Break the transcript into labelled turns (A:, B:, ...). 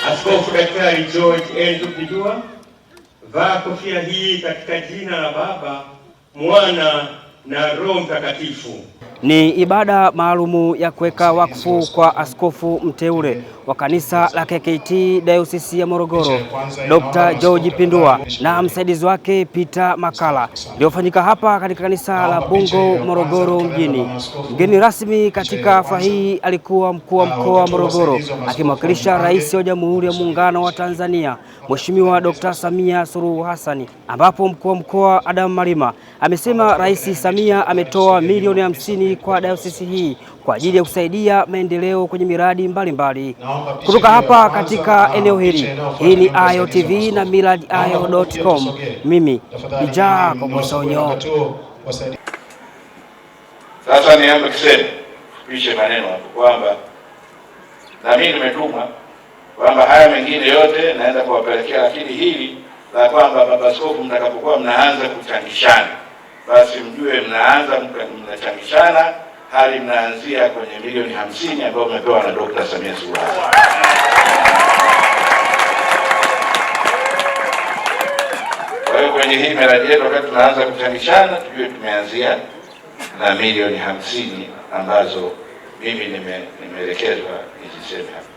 A: Askofu Daktari George Andrew Pindua, vaa kofia hii katika jina la Baba, Mwana na Roho Mtakatifu.
B: Ni ibada maalumu ya kuweka wakfu kwa askofu mteule wa kanisa la KKKT Dayosisi ya Morogoro, Dr. George Pindua na msaidizi wake Peter Makala, iliyofanyika hapa katika kanisa la Bungo, Morogoro mjini. Mgeni rasmi katika hafla hii alikuwa mkuu wa mkoa wa Morogoro akimwakilisha Rais wa Jamhuri ya Muungano wa Tanzania, Mheshimiwa Dr. Samia Suluhu Hassan, ambapo mkuu wa mkoa Adam Malima amesema Rais Samia ametoa milioni 50 kwa dayosisi hii kwa ajili ya kusaidia maendeleo kwenye miradi mbalimbali. Kutoka hapa katika eneo hili, hii ni Ayo TV na millardayo.com. Mimi ni Jacob Msonyo.
C: Sasa niombe kusema maneno kwamba na mimi nimetumwa kwamba haya mengine yote naenda kuwapelekea, lakini hili la kwamba baba askofu mtakapokuwa mnaanza kuchangishana, basi mjue mnaanza mnachangishana hali mnaanzia kwenye milioni 50 ambayo umepewa na Dr. Samia Suluhu Hassan. Kwa hiyo kwenye hii miradi yetu wakati tunaanza kuchangishana, tujue tumeanzia na milioni 50 ambazo mimi nimeelekezwa niziseme hapa.